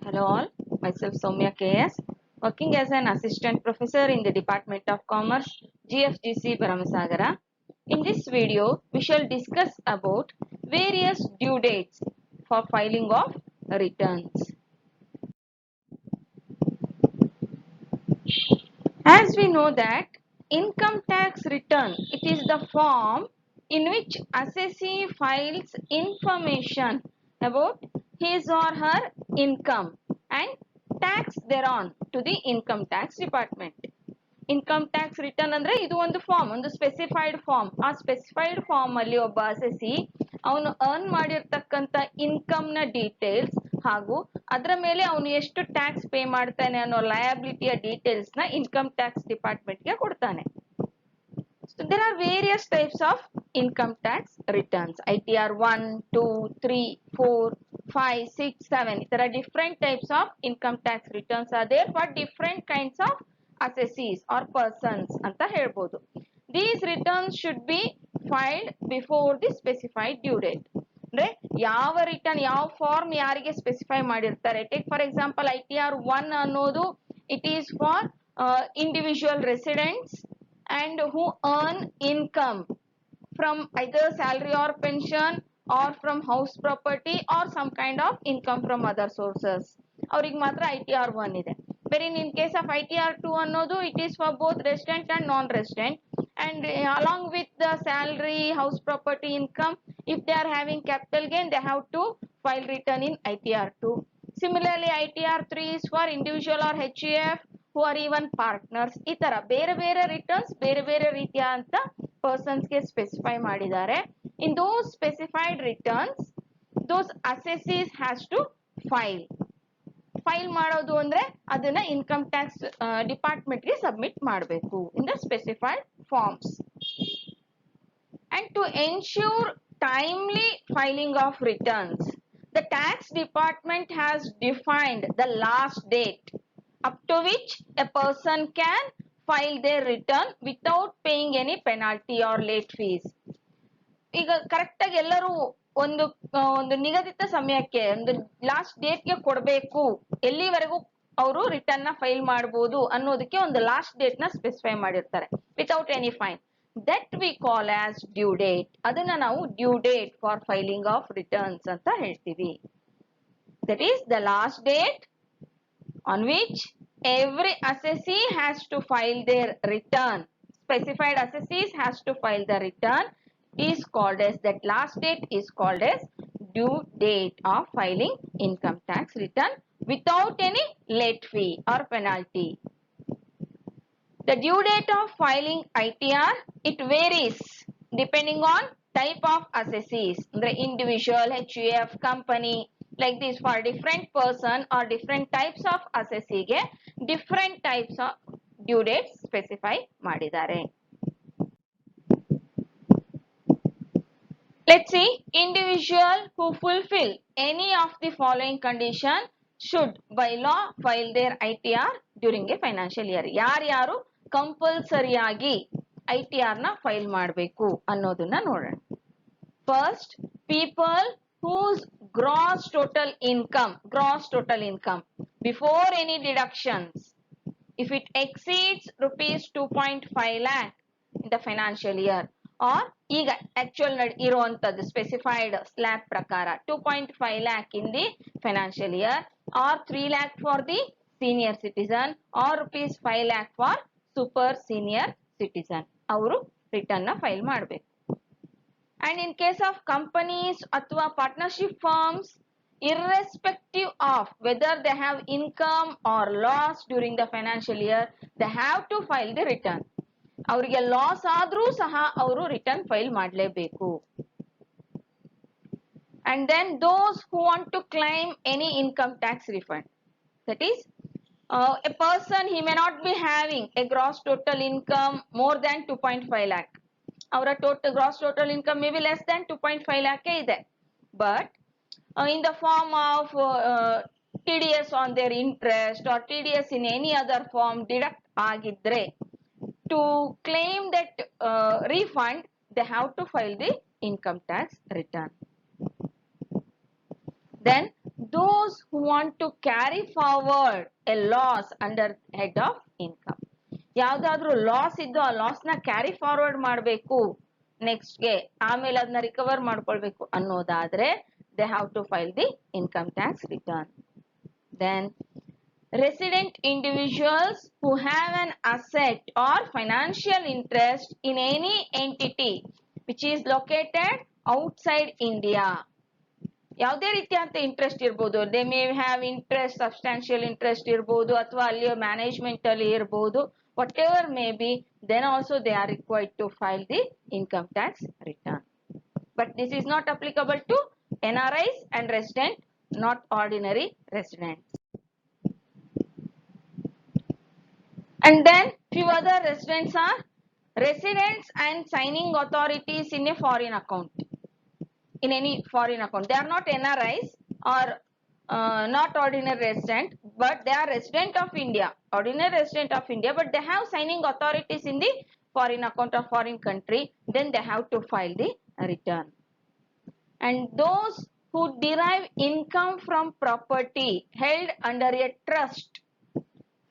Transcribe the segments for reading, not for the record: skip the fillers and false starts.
Hello all, myself Soumya KS, working as an assistant professor in the Department of Commerce, GFGC Baramasagara. In this video, we shall discuss about various due dates for filing of returns. As we know that income tax return, it is the form in which assessee files information about his or her income and tax thereon to the income tax department. Income tax return ಅಂದ್ರೆ ಇದು ಒಂದು form, ಒಂದು specified form. ಆ specified form ಅಲ್ಲಿ ಒಬ್ಬ assessee ಅವನು earn ಮಾಡಿರ್ತಕ್ಕಂಥ income ನ ಡೀಟೇಲ್ಸ್ ಹಾಗೂ ಅದರ ಮೇಲೆ ಅವನು ಎಷ್ಟು ಟ್ಯಾಕ್ಸ್ ಪೇ ಮಾಡ್ತಾನೆ ಅನ್ನೋ ಲಯಬಿಲಿಟಿಯ ಡೀಟೇಲ್ಸ್ ನ ಇನ್ಕಮ್ ಟ್ಯಾಕ್ಸ್ ಡಿಪಾರ್ಟ್ಮೆಂಟ್ ಗೆ ಕೊಡ್ತಾನೆ. So there are various types of income tax returns. ITR 1, 2, 3, 4, 5, 6, 7. There are different types of income tax returns are there for different kinds of assessees or persons ಅಂತ ಹೇಳ್ಬೋದು. These returns should be filed before the specified due date. ಅಂದ್ರೆ ಯಾವ return ಯಾವ form ಯಾರಿಗೆ specify ಮಾಡಿರ್ತಾರೆ. Take for example ITR 1 ಅನ್ನೋದು it is for individual residents and who earn income from either salary or pension or from house property or some kind of income from other sources. ಅವ್ರಿಗೆ ಮಾತ್ರ ITR 1 ಇದೆ. Wherein in case of ITR 2 ಅನ್ನೋದು it is for both resident and non-resident, and along with the salary, house property income, if they are having capital gain, they have to file return in ITR 2. Similarly, ITR 3 is for individual or HUF who are even partners. ಈ ತರ ಬೇರೆ ಬೇರೆ returns ಬೇರೆ ಬೇರೆ ರೀತಿಯ ಅಂತ persons ಗೆ specify ಮಾಡಿದ್ದಾರೆ. In those specified returns those assessees has to file ಮಾಡೋದು ಅಂದ್ರೆ ಅದನ್ನ ಇನ್ಕಮ್ ಟ್ಯಾಕ್ಸ್ ಡಿಪಾರ್ಟ್ಮೆಂಟ್ ಗೆ ಸಬ್ಮಿಟ್ ಮಾಡಬೇಕು in the specified forms. And to ensure timely filing of returns, the tax department has defined the last date up to which a person can file their return without paying any penalty or late fees. ಈಗ correct ಆಗಿ ಎಲ್ಲರೂ ಒಂದು ಒಂದು ನಿಗದಿತ ಸಮಯಕ್ಕೆ ಒಂದು last date ಗೆ ಕೊಡಬೇಕು, ಎಲ್ಲಿವರೆಗೂ ಅವರು ರಿಟರ್ನ್ ನ ಫೈಲ್ ಮಾಡಬಹುದು ಅನ್ನೋದಕ್ಕೆ ಒಂದು ಲಾಸ್ಟ್ ಡೇಟ್ ನ ಸ್ಪೆಸಿಫೈ ಮಾಡಿರ್ತಾರೆ without any fine. That we call as due date. ಅದನ್ನ ನಾವು due date for filing of returns ಅಂತ ಹೇಳ್ತೀವಿ. That is the last date on which every assessee has to file their return. Specified assessees has to file the return is called as, that last date is called as due date of filing income tax return without any late fee or penalty. The due date of filing ITR, it varies depending on type of assessees. The individual, HUF, company, like this, for different person or different types of assessee ಗೆ different types of due dates specify ಮಾಡಿದ್ದಾರೆ. Let's see, individual who fulfill any of the following condition should by law file their ITR during a financial year. ಯಾರ್ಯಾರು compulsory ಆಗಿ ITR ನ file ಮಾಡಬೇಕು ಅನ್ನೋದನ್ನ ನೋಡೋಣ. First, people whose gross total income before any deductions, if it exceeds rupees 2.5 lakh in the financial year, or ಈಗ actual ಇರುವಂತದ್ದು specified slab ಪ್ರಕಾರ 2.5 lakh in the financial year, or 3 lakh for the senior citizen, or rupees 5 lakh for super senior citizen, ಅವರು return ನ file ಮಾಡಬೇಕು. And in case of companies ಅಥವಾ partnership firms, irrespective of whether they have income or loss during the financial year, they have to file the return. ಅವರಿಗೆ loss ಆದ್ರೂ ಸಹ ಅವರು return file ಮಾಡಲೇಬೇಕು. And then those who want to claim any income tax refund, that is a person, he may not be having a gross total income more than 2.5 lakh. ಅವರ gross total income may be less than 2.5 lakh ಇದೆ, but in the form of TDS on their interest or TDS in any other form deduct ಆಗಿದ್ರೆ, to claim that refund they have to file the income tax return. Then those who want to carry forward a loss under head of income. ಯಾವ್ದಾದ್ರು loss ಇದ್ದು ಆ loss ನ carry forward ಮಾಡಬೇಕು ನೆಕ್ಸ್ಟ್ಗೆ, ಆಮೇಲೆ ಅದನ್ನ recover ಮಾಡ್ಕೊಳ್ಬೇಕು ಅನ್ನೋದಾದ್ರೆ they have to file the income tax return. Then resident individuals who have an asset or financial interest in any entity which is located outside India. ಯಾವುದೇ ರೀತಿಯಾದ ಇಂಟ್ರೆಸ್ಟ್ ಇರ್ಬೋದು, they may have interest, substantial interest ಇರ್ಬೋದು, ಅಥವಾ ಅಲ್ಲಿ management ಅಲ್ಲಿ ಇರ್ಬೋದು, whatever may be, then also they are required to file the income tax return. But this is not applicable to NRIs and resident, not ordinary residents. And then few other residents are residents and signing authorities in a foreign account, in any foreign account. They are not NRIs or not ordinary resident, but they are resident of India, ordinary resident of India, but they have signing authorities in the foreign account of foreign country, then they have to file the return. And those who derive income from property held under a trust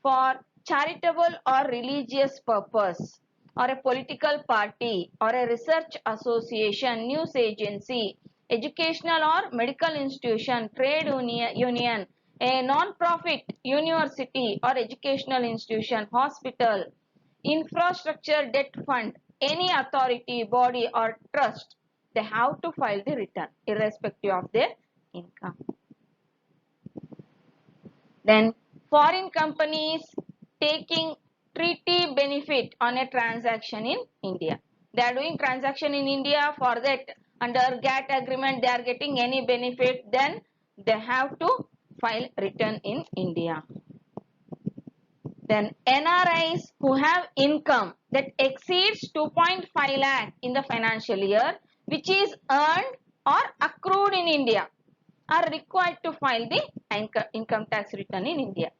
for charitable or religious purpose, or a political party, or a research association, news agency, educational or medical institution, trade union, a non-profit university or educational institution, hospital, infrastructure debt fund, any authority, body or trust, they have to file the return irrespective of their income. Then foreign companies taking treaty benefit on a transaction in India. They are doing transaction in India, for that under GATT agreement they are getting any benefit, then they have to file return in India. Then NRIs who have income that exceeds 2.5 lakh in the financial year, which is earned or accrued in India, are required to file the income tax return in India.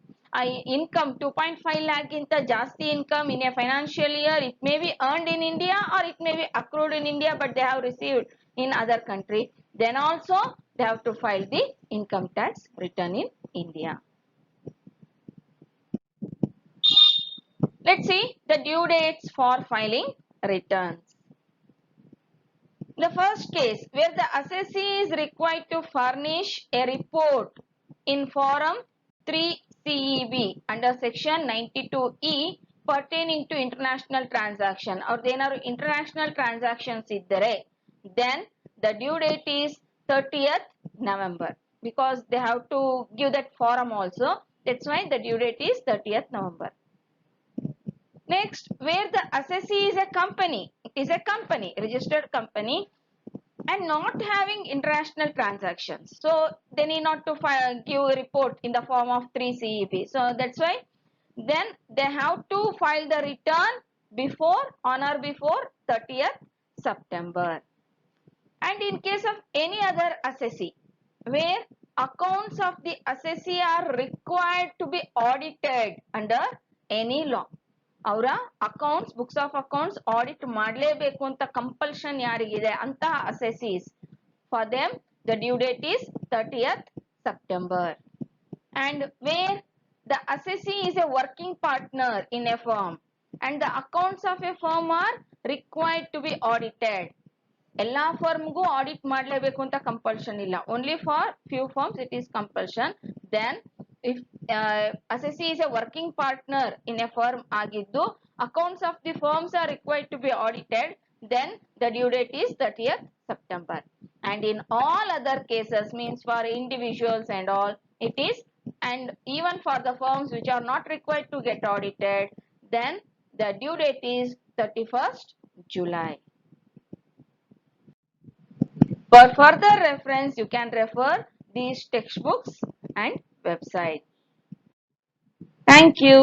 Income 2.5 lakh inta jasti income in a financial year, it may be earned in India or it may be accrued in India, but they have received in other country, then also they have to file the income tax return in India. Let's see the due dates for filing returns. The first case where the assessee is required to furnish a report in Form 3 CEB under section 92E pertaining to international transaction, or ಏನಾದ್ರು international transactions ಇದ್ದರೆ, then the due date is 30th November, because they have to give that form also, that's why the due date is 30th November. Next, where the assessee is a company, it is a company, registered company, and not having international transactions, so they need not to give a report in the form of 3 CEB. So that's why then they have to file the return before, on or before 30th September. And in case of any other assessee where accounts of the assessee are required to be audited under any law, ಅವರ accounts, books of accounts audit ಮಾಡಲೇಬೇಕು ಅಂತ compulsion ಯಾರಿಗಿದೆ ಅಂತಹ assessees, for them the due date is 30th September. And where the assessee is a working partner in a firm and the accounts of a firm are required to be audited, ಎಲ್ಲಾ ಫರ್ಮ್ಗೂ audit ಮಾಡಲೇಬೇಕು ಅಂತ compulsion ಇಲ್ಲ, only for few firms it is compulsion. Then if assessee is a working partner in a firm agiddu, accounts of the firms are required to be audited, then the due date is 30th September. And in all other cases, means for individuals and all, it is, and even for the firms which are not required to get audited, then the due date is 31st July. For further reference, you can refer these textbooks and website. Thank you.